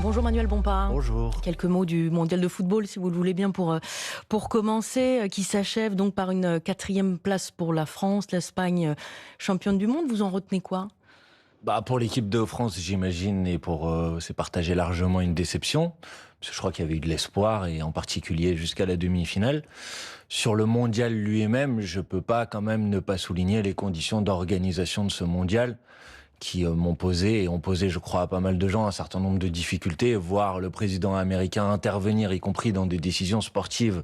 Bonjour Manuel Bompard. Bonjour. Quelques mots du mondial de football, si vous le voulez bien, pour commencer, qui s'achève donc par une 4e place pour la France, l'Espagne championne du monde. Vous en retenez quoi ? Pour l'équipe de France, j'imagine, et c'est partagé largement une déception, parce que je crois qu'il y avait eu de l'espoir, et en particulier jusqu'à la demi-finale. Sur le mondial lui-même, je peux pas quand même ne pas souligner les conditions d'organisation de ce mondial, qui m'ont posé, et ont posé, je crois, à pas mal de gens un certain nombre de difficultés, voir le président américain intervenir, y compris dans des décisions sportives,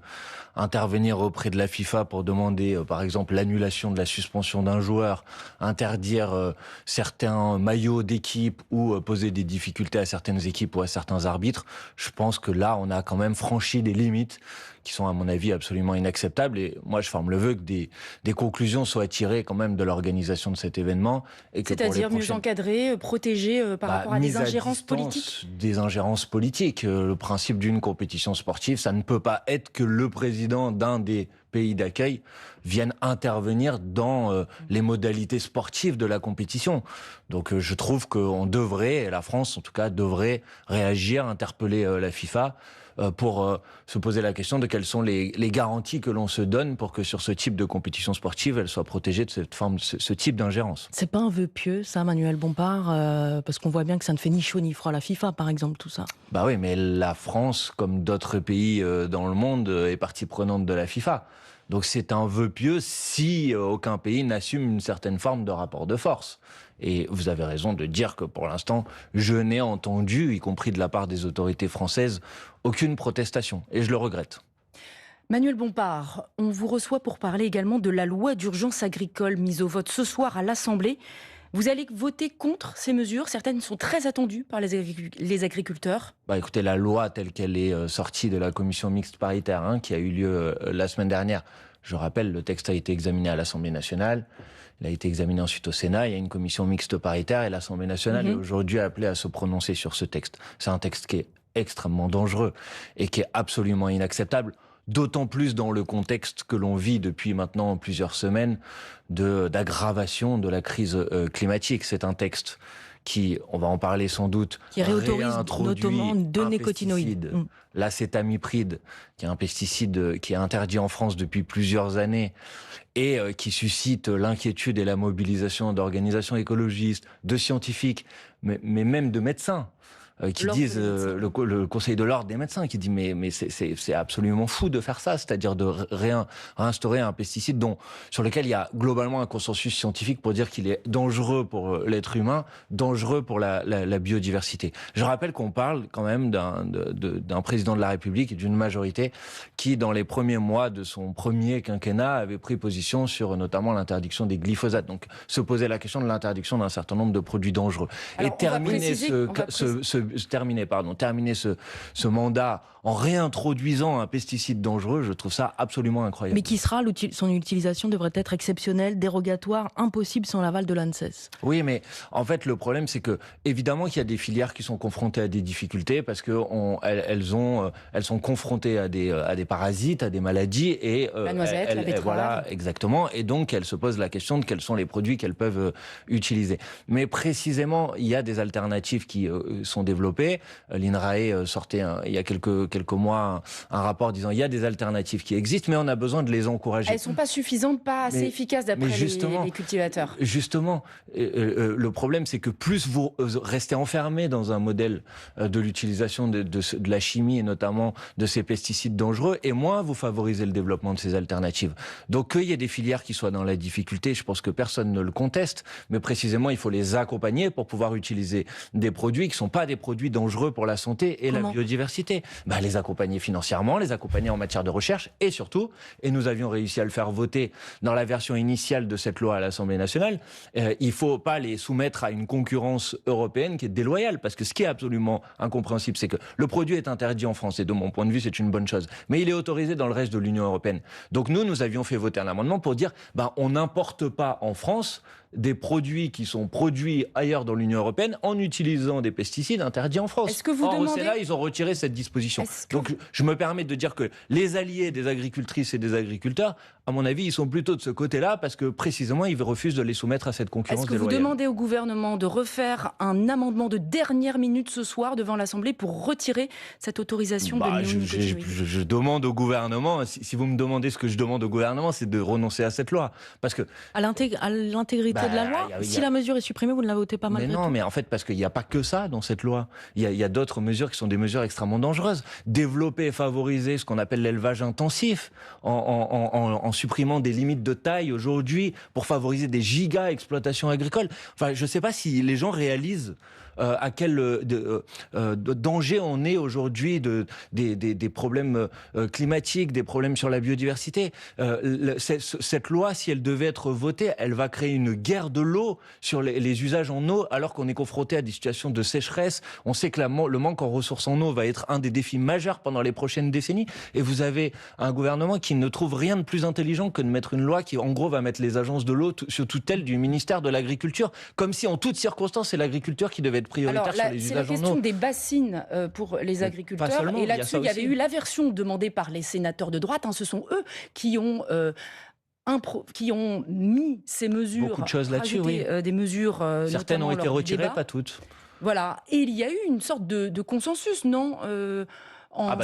intervenir auprès de la FIFA pour demander, par exemple, l'annulation de la suspension d'un joueur, interdire certains maillots d'équipe ou poser des difficultés à certaines équipes ou à certains arbitres. Je pense que là, on a quand même franchi des limites qui sont, à mon avis, absolument inacceptables. Et moi, je forme le vœu que des conclusions soient tirées quand même de l'organisation de cet événement. C'est-à-dire mieux encadré, protégé par rapport à des ingérences politiques ? Des ingérences politiques. Le principe d'une compétition sportive, ça ne peut pas être que le président d'un des pays d'accueil vienne intervenir dans les modalités sportives de la compétition. Donc je trouve qu'on devrait, et la France en tout cas, devrait réagir, interpeller la FIFA pour se poser la question de quelles sont les garanties que l'on se donne pour que sur ce type de compétition sportive, elle soit protégée de cette forme, ce type d'ingérence. C'est pas un vœu pieux, ça, Manuel Bompard, parce qu'on voit bien que ça ne fait ni chaud ni froid à la FIFA, par exemple, tout ça. Oui, mais la France, comme d'autres pays dans le monde, est partie prenante de la FIFA. Donc c'est un vœu pieux si aucun pays n'assume une certaine forme de rapport de force. Et vous avez raison de dire que pour l'instant, je n'ai entendu, y compris de la part des autorités françaises, aucune protestation. Et je le regrette. Manuel Bompard, on vous reçoit pour parler également de la loi d'urgence agricole mise au vote ce soir à l'Assemblée. Vous allez voter contre ces mesures. Certaines sont très attendues par les agriculteurs. Écoutez, la loi telle qu'elle est sortie de la commission mixte paritaire qui a eu lieu la semaine dernière, je rappelle, le texte a été examiné à l'Assemblée nationale. Il a été examiné ensuite au Sénat. Il y a une commission mixte paritaire et l'Assemblée nationale est aujourd'hui appelée à se prononcer sur ce texte. C'est un texte qui est extrêmement dangereux et qui est absolument inacceptable. D'autant plus dans le contexte que l'on vit depuis maintenant plusieurs semaines d'aggravation de la crise climatique. C'est un texte qui, on va en parler sans doute, qui réautorise notamment de nécotinoïdes. L'acétamipride, qui est un pesticide qui est interdit en France depuis plusieurs années et qui suscite l'inquiétude et la mobilisation d'organisations écologistes, de scientifiques, mais même de médecins. Qui disent, le Conseil de l'ordre des médecins, qui dit mais c'est absolument fou de faire ça, c'est-à-dire de réinstaurer un pesticide sur lequel il y a globalement un consensus scientifique pour dire qu'il est dangereux pour l'être humain, dangereux pour la biodiversité. Je rappelle qu'on parle quand même d'un président de la République et d'une majorité qui, dans les premiers mois de son premier quinquennat, avait pris position sur notamment l'interdiction des glyphosates. Donc se poser la question de l'interdiction d'un certain nombre de produits dangereux. Alors, terminer ce mandat en réintroduisant un pesticide dangereux, je trouve ça absolument incroyable. Mais qui sera son utilisation devrait être exceptionnelle, dérogatoire, impossible sans l'aval de l'ANSES. Oui, mais en fait, le problème, c'est que évidemment qu'il y a des filières qui sont confrontées à des difficultés parce que elles sont confrontées à des parasites, à des maladies et la noisette, la betterave. Voilà, exactement. Et donc, elles se posent la question de quels sont les produits qu'elles peuvent utiliser. Mais précisément, il y a des alternatives qui sont développées. L'INRAE sortait il y a quelques mois un rapport disant il y a des alternatives qui existent, mais on a besoin de les encourager. Elles ne sont pas suffisantes, pas assez efficaces d'après les cultivateurs. Justement, le problème c'est que plus vous restez enfermé dans un modèle de l'utilisation de la chimie et notamment de ces pesticides dangereux, et moins vous favorisez le développement de ces alternatives. Donc qu'il y ait des filières qui soient dans la difficulté, je pense que personne ne le conteste, mais précisément il faut les accompagner pour pouvoir utiliser des produits qui ne sont pas des produits dangereux pour la santé et la biodiversité. Les accompagner financièrement, les accompagner en matière de recherche et surtout, et nous avions réussi à le faire voter dans la version initiale de cette loi à l'Assemblée nationale, il ne faut pas les soumettre à une concurrence européenne qui est déloyale, parce que ce qui est absolument incompréhensible, c'est que le produit est interdit en France et de mon point de vue c'est une bonne chose, mais il est autorisé dans le reste de l'Union européenne. Donc nous avions fait voter un amendement pour dire on n'importe pas en France des produits qui sont produits ailleurs dans l'Union européenne en utilisant des pesticides interdits en France. Est-ce que vous demandez... Au Sénat, ils ont retiré cette disposition. Donc je me permets de dire que les alliés des agricultrices et des agriculteurs à mon avis, ils sont plutôt de ce côté-là parce que précisément, ils refusent de les soumettre à cette concurrence déloyale. Est-ce que vous demandez au gouvernement de refaire un amendement de dernière minute ce soir devant l'Assemblée pour retirer cette autorisation de néonicotinoïdes? Je demande au gouvernement, si vous me demandez ce que je demande au gouvernement, c'est de renoncer à cette loi. Parce que, à l'intégrité de la loi, si la mesure est supprimée, vous ne la votez pas malgré tout? Mais non, mais en fait, parce qu'il n'y a pas que ça dans cette loi. Il y a d'autres mesures qui sont des mesures extrêmement dangereuses. Développer et favoriser ce qu'on appelle l'élevage intensif en supprimant des limites de taille aujourd'hui pour favoriser des giga-exploitations agricoles. Enfin, je ne sais pas si les gens réalisent à quel danger on est aujourd'hui des problèmes climatiques, des problèmes sur la biodiversité. Cette loi, si elle devait être votée, elle va créer une guerre de l'eau sur les usages en eau, alors qu'on est confronté à des situations de sécheresse. On sait que le manque en ressources en eau va être un des défis majeurs pendant les prochaines décennies. Et vous avez un gouvernement qui ne trouve rien de plus intelligent que de mettre une loi qui, en gros, va mettre les agences de l'eau sur tutelle du ministère de l'Agriculture, comme si en toutes circonstances, c'est l'agriculture qui devait être prioritaire sur les usages en eau. C'est la question des bassines pour les agriculteurs. Seulement, et là-dessus, il y avait eu l'aversion demandée par les sénateurs de droite. Ce sont eux qui ont mis ces mesures. Beaucoup de choses là-dessus, oui. Des mesures. Certaines ont été retirées, pas toutes. Voilà. Et il y a eu une sorte de consensus, non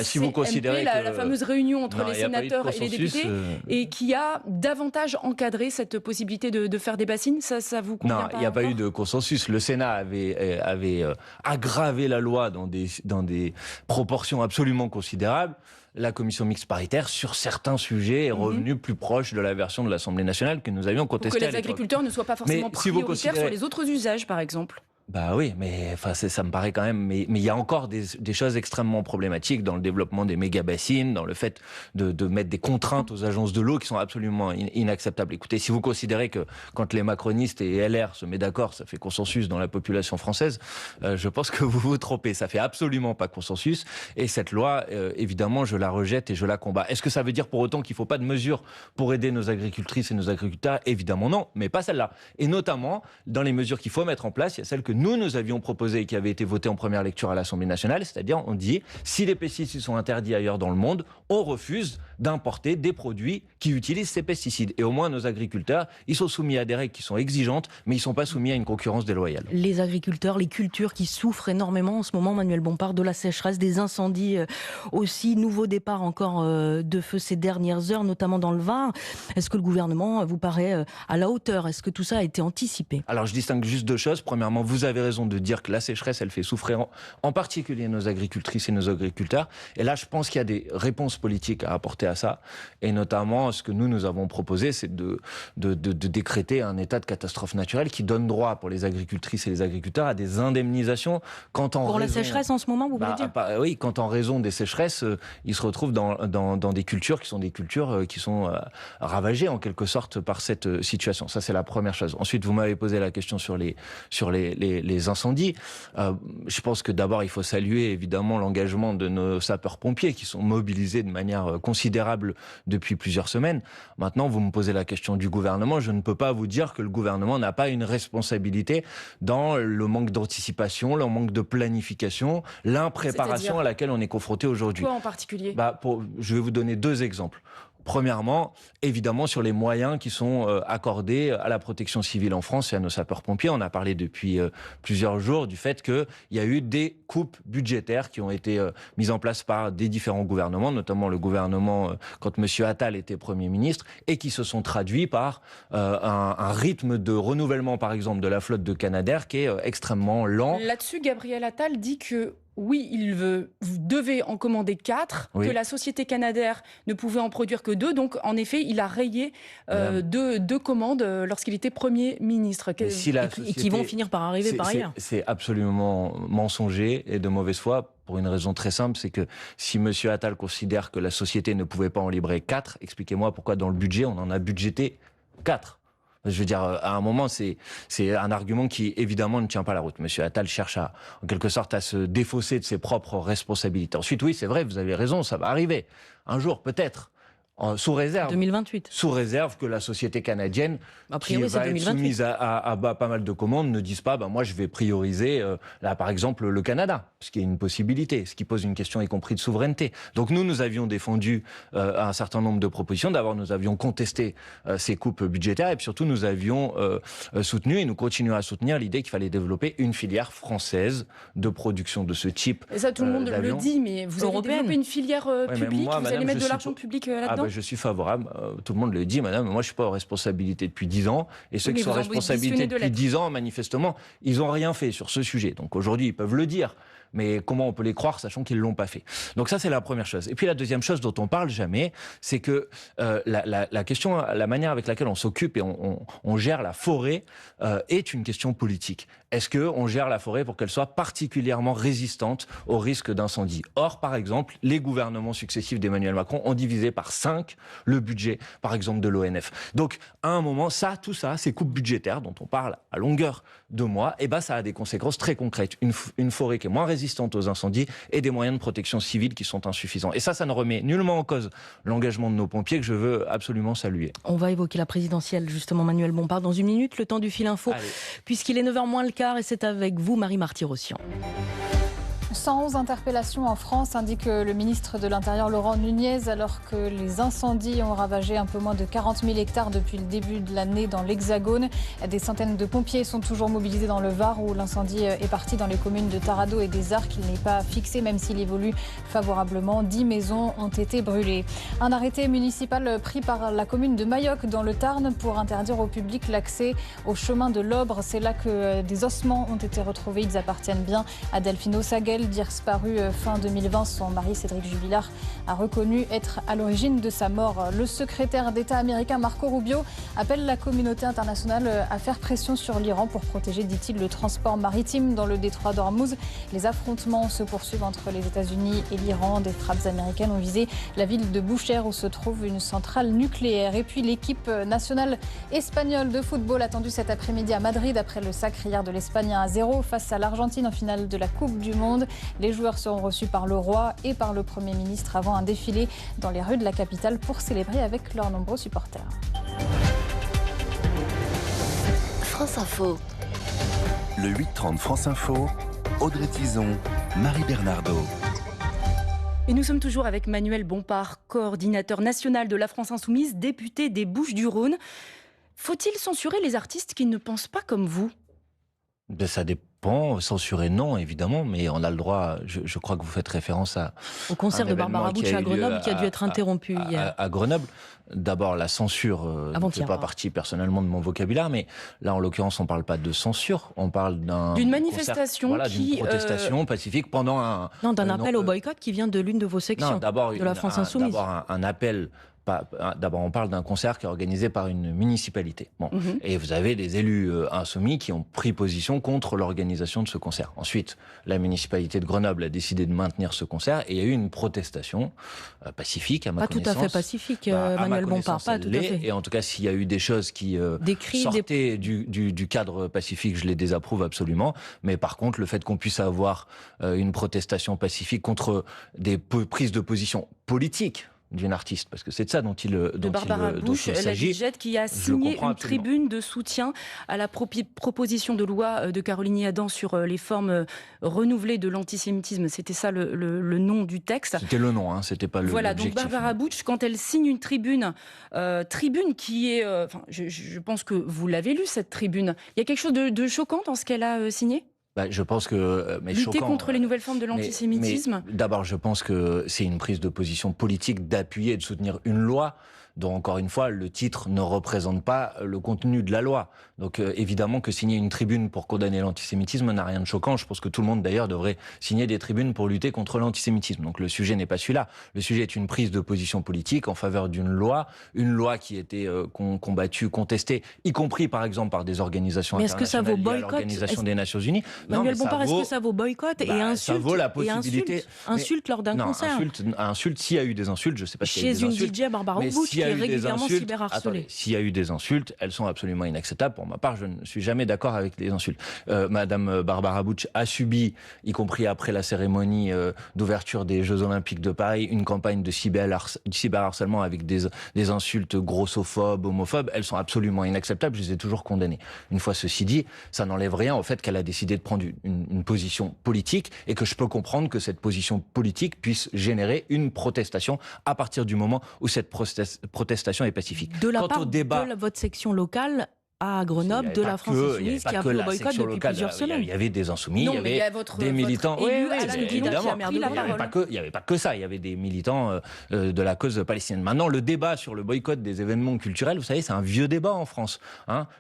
si vous considérez la fameuse réunion entre les sénateurs et les députés, et qui a davantage encadré cette possibilité de faire des bassines, ça vous convient? Non, il n'y a pas eu de consensus. Le Sénat avait aggravé la loi dans des proportions absolument considérables. La commission mixte paritaire, sur certains sujets, est revenue plus proche de la version de l'Assemblée nationale que nous avions contestée. Pour que les agriculteurs ne soient pas forcément prioritaires sur les autres usages, par exemple. Bah oui, mais enfin ça me paraît quand même. Mais il y a encore des choses extrêmement problématiques dans le développement des méga bassines, dans le fait de mettre des contraintes aux agences de l'eau qui sont absolument inacceptables. Écoutez, si vous considérez que quand les macronistes et LR se mettent d'accord, ça fait consensus dans la population française, je pense que vous vous trompez. Ça fait absolument pas consensus. Et cette loi, évidemment, je la rejette et je la combats. Est-ce que ça veut dire pour autant qu'il faut pas de mesures pour aider nos agricultrices et nos agriculteurs? Évidemment non, mais pas celle-là. Et notamment dans les mesures qu'il faut mettre en place, il y a celle que nous avions proposé et qui avait été votée en première lecture à l'Assemblée nationale, c'est-à-dire on dit si les pesticides sont interdits ailleurs dans le monde, on refuse d'importer des produits qui utilisent ces pesticides. Et au moins nos agriculteurs, ils sont soumis à des règles qui sont exigeantes, mais ils ne sont pas soumis à une concurrence déloyale. Les agriculteurs, les cultures qui souffrent énormément en ce moment, Manuel Bompard, de la sécheresse, des incendies aussi, nouveau départ encore de feu ces dernières heures, notamment dans le Var. Est-ce que le gouvernement vous paraît à la hauteur? Est-ce que tout ça a été anticipé? Alors je distingue juste deux choses. Premièrement, vous avez raison de dire que la sécheresse, elle fait souffrir en particulier nos agricultrices et nos agriculteurs. Et là, je pense qu'il y a des réponses politiques à apporter à ça. Et notamment, ce que nous avons proposé, c'est de décréter un état de catastrophe naturelle qui donne droit pour les agricultrices et les agriculteurs à des indemnisations pour la sécheresse en ce moment, vous voulez dire? Oui, quand en raison des sécheresses, ils se retrouvent dans des cultures qui sont des cultures qui sont ravagées en quelque sorte par cette situation. Ça, c'est la première chose. Ensuite, vous m'avez posé la question sur les incendies. Je pense que d'abord, il faut saluer évidemment l'engagement de nos sapeurs-pompiers qui sont mobilisés de manière considérable depuis plusieurs semaines. Maintenant, vous me posez la question du gouvernement. Je ne peux pas vous dire que le gouvernement n'a pas une responsabilité dans le manque d'anticipation, le manque de planification, l'impréparation à laquelle on est confronté aujourd'hui. Quoi en particulier? Je vais vous donner deux exemples. Premièrement, évidemment, sur les moyens qui sont accordés à la protection civile en France et à nos sapeurs-pompiers. On a parlé depuis plusieurs jours du fait qu'il y a eu des coupes budgétaires qui ont été mises en place par des différents gouvernements, notamment le gouvernement quand M. Attal était Premier ministre, et qui se sont traduits par un rythme de renouvellement, par exemple, de la flotte de Canadair qui est extrêmement lent. Là-dessus, Gabriel Attal dit que oui, vous devez en commander 4, que la société Canadair ne pouvait en produire que 2. Donc, en effet, il a rayé deux commandes lorsqu'il était Premier ministre. Et qui vont finir par arriver par ailleurs. C'est absolument mensonger et de mauvaise foi. Pour une raison très simple, c'est que si M. Attal considère que la société ne pouvait pas en livrer 4, expliquez-moi pourquoi dans le budget, on en a budgété 4. Je veux dire, à un moment, c'est un argument qui, évidemment, ne tient pas la route. Monsieur Attal cherche en quelque sorte, à se défausser de ses propres responsabilités. Ensuite, oui, c'est vrai, vous avez raison, ça va arriver. Un jour, peut-être. Sous réserve. 2028. Sous réserve que la société canadienne, A priori, qui va c'est être 2028. soumise à pas mal de commandes, ne dise pas moi je vais prioriser, là par exemple, le Canada, ce qui est une possibilité, ce qui pose une question y compris de souveraineté. Donc nous avions défendu un certain nombre de propositions. D'abord, nous avions contesté ces coupes budgétaires et puis surtout, nous avions soutenu et nous continuons à soutenir l'idée qu'il fallait développer une filière française de production de ce type. Et ça, tout le monde le d'avions. dit, mais vous avez développé une filière mais publique, moi, vous madame, allez mettre je de suis l'argent public là-dedans. Je suis favorable. Tout le monde le dit, madame. Moi, je suis pas aux responsabilités depuis 10 ans. Et ceux Oui, qui mais sont vous en en responsabilité démissionnez de depuis l'être. 10 ans, manifestement, ils n'ont rien fait sur ce sujet. Donc aujourd'hui, ils peuvent le dire. Mais comment on peut les croire, sachant qu'ils ne l'ont pas fait? Donc ça, c'est la première chose. Et puis la deuxième chose dont on parle jamais, c'est que la question, la manière avec laquelle on s'occupe et on gère la forêt est une question politique. Est-ce qu'on gère la forêt pour qu'elle soit particulièrement résistante au risque d'incendie? Or, par exemple, les gouvernements successifs d'Emmanuel Macron ont divisé par 5 le budget, par exemple, de l'ONF. Donc, à un moment, tout ça, ces coupes budgétaires dont on parle à longueur de mois, ça a des conséquences très concrètes. Une forêt qui est moins résistante aux incendies et des moyens de protection civile qui sont insuffisants. Et ça ne remet nullement en cause l'engagement de nos pompiers que je veux absolument saluer. On va évoquer la présidentielle, justement, Manuel Bompard, dans une minute, le temps du fil info, puisqu'il est 9h moins le quart et c'est avec vous, Marie Marty-Rossian. 111 interpellations en France, indique le ministre de l'Intérieur Laurent Nunez, alors que les incendies ont ravagé un peu moins de 40 000 hectares depuis le début de l'année dans l'Hexagone. Des centaines de pompiers sont toujours mobilisés dans le Var, où l'incendie est parti dans les communes de Tarado et des Arcs. Il n'est pas fixé, même s'il évolue favorablement. 10 maisons ont été brûlées. Un arrêté municipal pris par la commune de Mayoc dans le Tarn pour interdire au public l'accès au chemin de l'Obre. C'est là que des ossements ont été retrouvés. Ils appartiennent bien à Delphino Saguel, disparu fin 2020. Son mari Cédric Jubilard a reconnu être à l'origine de sa mort. Le secrétaire d'État américain Marco Rubio appelle la communauté internationale à faire pression sur l'Iran pour protéger, dit-il, le transport maritime dans le détroit d'Ormuz. Les affrontements se poursuivent entre les États-Unis et l'Iran. Des frappes américaines ont visé la ville de Boucher où se trouve une centrale nucléaire. Et puis l'équipe nationale espagnole de football attendue cet après-midi à Madrid après le sacre hier de l'Espagne 1-0 face à l'Argentine en finale de la Coupe du Monde. Les joueurs seront reçus par le roi et par le Premier ministre avant un défilé dans les rues de la capitale pour célébrer avec leurs nombreux supporters. France Info. Le 8h30 France Info, Audrey Tizon, Marie Bernardo. Et nous sommes toujours avec Manuel Bompard, coordinateur national de la France Insoumise, député des Bouches-du-Rhône. Faut-il censurer les artistes qui ne pensent pas comme vous ? Ça dépend. Censurer, non, évidemment, mais on a le droit. Je crois que vous faites référence au concert de Barbara Bush à Grenoble qui a dû être interrompu hier. À Grenoble. D'abord, la censure ne fait pas partie personnellement de mon vocabulaire, mais là, en l'occurrence, on ne parle pas de censure, on parle d'une manifestation d'une protestation pacifique pendant d'un appel au boycott qui vient de l'une de vos sections de la France Insoumise. D'abord, un appel. D'abord, on parle d'un concert qui est organisé par une municipalité. Et vous avez des élus insoumis qui ont pris position contre l'organisation de ce concert. Ensuite, la municipalité de Grenoble a décidé de maintenir ce concert et il y a eu une protestation pacifique, à ma connaissance. Pas tout à fait pacifique, Manuel Bompard, pas tout à fait. Et en tout cas, s'il y a eu des choses qui sortaient du cadre pacifique, je les désapprouve absolument. Mais par contre, le fait qu'on puisse avoir une protestation pacifique contre des prises de position politiques d'une artiste, parce que c'est de ça dont il s'agit. De Barbara Bush, la Budgette, qui a signé une tribune de soutien à la proposition de loi de Caroline Yadan sur les formes renouvelées de l'antisémitisme. C'était ça le nom du texte. C'était le nom, c'était pas Voilà, l'objectif. donc Barbara Bush, quand elle signe une tribune qui est... je pense que vous l'avez lu, cette tribune. Il y a quelque chose de choquant dans ce qu'elle a signé ? Je pense que... Lutter contre les nouvelles formes de l'antisémitisme. Mais d'abord, je pense que c'est une prise de position politique d'appuyer et de soutenir une loi dont, encore une fois, le titre ne représente pas le contenu de la loi. Donc évidemment que signer une tribune pour condamner l'antisémitisme n'a rien de choquant. Je pense que tout le monde d'ailleurs devrait signer des tribunes pour lutter contre l'antisémitisme. Donc le sujet n'est pas celui-là. Le sujet est une prise de position politique en faveur d'une loi, une loi qui était combattue, contestée, y compris par exemple par des organisations internationales liées à l'Organisation des Nations Unies. Manuel Bompard, est-ce que ça vaut boycott et insulte? Ça vaut la possibilité. Insulte lors d'un concert. Insulte, s'il y a eu des insultes, je ne sais pas s'il y a eu des insultes. Chez une DJ Barbara Bush qui est régulièrement cyberharcelé. S'il y a eu des insultes, elles sont absolument inacceptables. Pour ma part, je ne suis jamais d'accord avec les insultes. Madame Barbara Bush a subi, y compris après la cérémonie d'ouverture des Jeux Olympiques de Paris, une campagne de cyberharcèlement avec des insultes grossophobes, homophobes. Elles sont absolument inacceptables. Je les ai toujours condamnées. Une fois ceci dit, ça n'enlève rien au fait qu'elle a décidé de prendre une position politique et que je peux comprendre que cette position politique puisse générer une protestation à partir du moment où cette protestation est pacifique. De la part de votre section locale à Grenoble, de la France Insoumise, qui a appelé au boycott depuis plusieurs semaines. Il y avait des insoumis, il y avait des militants. Évidemment, il n'y avait pas que ça, il y avait des militants de la cause palestinienne. Maintenant, le débat sur le boycott des événements culturels, vous savez, c'est un vieux débat en France.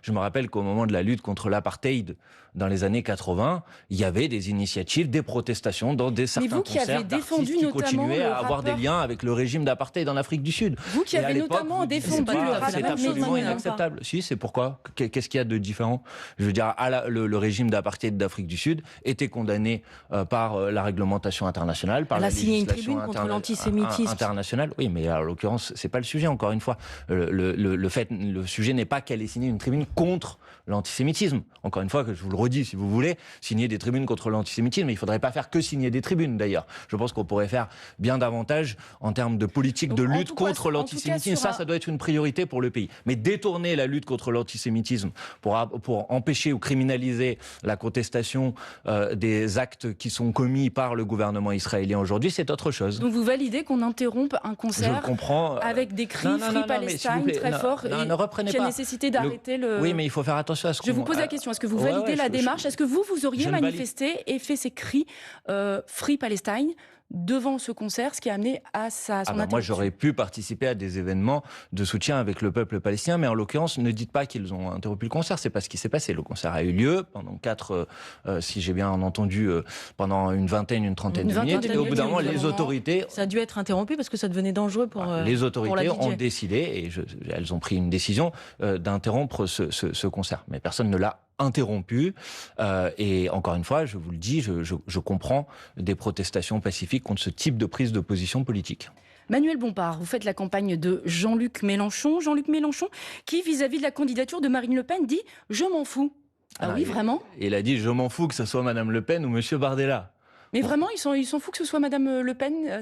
Je me rappelle qu'au moment de la lutte contre l'apartheid, dans les années 80, il y avait des initiatives, des protestations dans certains concerts d'artistes qui continuaient à avoir des liens avec le régime d'apartheid en Afrique du Sud. Vous qui avez notamment défendu le rappeur. C'est absolument inacceptable. Si, c'est pourquoi ? Qu'est-ce qu'il y a de différent ? Je veux dire, le régime d'apartheid d'Afrique du Sud était condamné par la réglementation internationale, par la législation internationale. Oui, mais en l'occurrence, c'est pas le sujet. Encore une fois, le sujet n'est pas qu'elle ait signé une tribune contre l'antisémitisme. Encore une fois, que je vous le redis, si vous voulez signer des tribunes contre l'antisémitisme, il ne faudrait pas faire que signer des tribunes d'ailleurs. Je pense qu'on pourrait faire bien davantage en termes de politique de lutte contre l'antisémitisme. Ça doit être une priorité pour le pays. Mais détourner la lutte contre l'antisémitisme pour empêcher ou criminaliser la contestation des actes qui sont commis par le gouvernement israélien aujourd'hui, c'est autre chose. Donc vous validez qu'on interrompe un concert avec des cris Free Palestine très forts et qu'il y a nécessité d'arrêter le... Oui, mais il faut faire attention à ce qu'on... Je vous pose la question, est-ce que vous validez la démarche ? Est-ce que vous auriez manifesté et fait ces cris Free Palestine devant ce concert, ce qui a amené à son interruption? Moi, j'aurais pu participer à des événements de soutien avec le peuple palestinien, mais en l'occurrence, ne dites pas qu'ils ont interrompu le concert, c'est pas ce qui s'est passé. Le concert a eu lieu pendant si j'ai bien entendu, pendant une trentaine de minutes, et au bout d'un moment, les autorités... Ça a dû être interrompu parce que ça devenait dangereux pour les autorités ont décidé, et elles ont pris une décision, d'interrompre ce concert. Mais personne ne l'a interrompu, et encore une fois, je vous le dis, je comprends des protestations pacifiques contre ce type de prise de position politique. Manuel Bompard, vous faites la campagne de Jean-Luc Mélenchon. Jean-Luc Mélenchon qui, vis-à-vis de la candidature de Marine Le Pen, dit « je m'en fous ». Ah oui, vraiment ? Il a dit « je m'en fous que ce soit Madame Le Pen ou Monsieur Bardella ». Mais vraiment, ils s'en foutent que ce soit Madame Le Pen,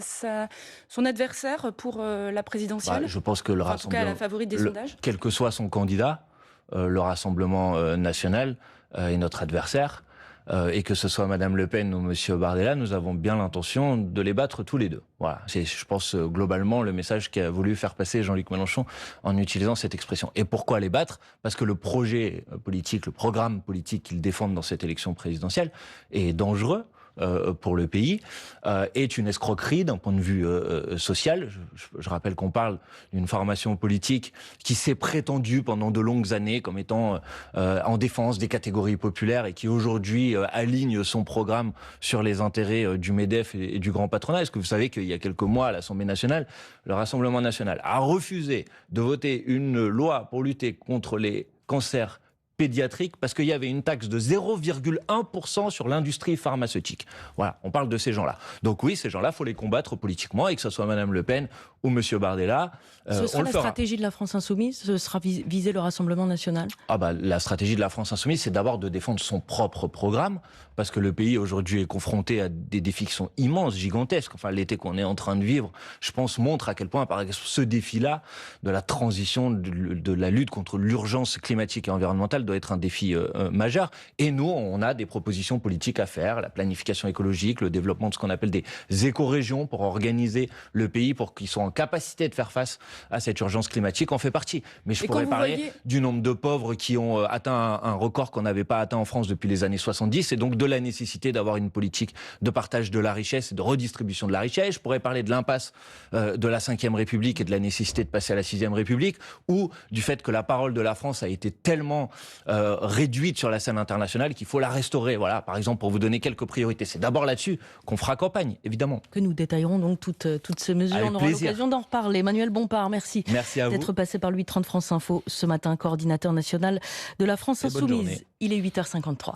son adversaire pour la présidentielle ? Je pense que le Rassemblement, en tout cas, la favorite des sondages. Quel que soit son candidat, le Rassemblement national est notre adversaire, et que ce soit Madame Le Pen ou Monsieur Bardella, nous avons bien l'intention de les battre tous les deux. Voilà, c'est, je pense, globalement le message qu'a voulu faire passer Jean-Luc Mélenchon en utilisant cette expression. Et pourquoi les battre ? Parce que le projet politique, le programme politique qu'ils défendent dans cette élection présidentielle est dangereux pour le pays, est une escroquerie d'un point de vue social. Je rappelle qu'on parle d'une formation politique qui s'est prétendue pendant de longues années comme étant en défense des catégories populaires et qui aujourd'hui aligne son programme sur les intérêts du MEDEF et du grand patronat. Est-ce que vous savez qu'il y a quelques mois à l'Assemblée nationale, le Rassemblement national a refusé de voter une loi pour lutter contre les cancers pédiatrique parce qu'il y avait une taxe de 0,1% sur l'industrie pharmaceutique. Voilà, on parle de ces gens-là. Donc oui, ces gens-là, il faut les combattre politiquement, et que ce soit Madame Le Pen ou Monsieur Bardella, ce sera la stratégie de la France Insoumise ? Ce sera viser le Rassemblement national ? La stratégie de la France Insoumise, c'est d'abord de défendre son propre programme, parce que le pays aujourd'hui est confronté à des défis qui sont immenses, gigantesques. Enfin, l'été qu'on est en train de vivre, je pense, montre à quel point, par exemple, ce défi-là, de la transition, de la lutte contre l'urgence climatique et environnementale, doit être un défi majeur. Et nous, on a des propositions politiques à faire, la planification écologique, le développement de ce qu'on appelle des écorégions pour organiser le pays, pour qu'ils soient en capacité de faire face à cette urgence climatique, en fait partie. Mais je pourrais parler du nombre de pauvres qui ont atteint un record qu'on n'avait pas atteint en France depuis les années 70, et donc de la nécessité d'avoir une politique de partage de la richesse et de redistribution de la richesse. Je pourrais parler de l'impasse de la Ve République et de la nécessité de passer à la Sixième République, ou du fait que la parole de la France a été tellement réduite sur la scène internationale qu'il faut la restaurer. Voilà, par exemple, pour vous donner quelques priorités. C'est d'abord là-dessus qu'on fera campagne, évidemment. Que nous détaillerons donc toutes ces mesures. Avec on aura l'occasion d'en reparler. Manuel Bompard, merci d'être passé par le 8h30 France Info ce matin, coordinateur national de la France Insoumise. Il est 8h53.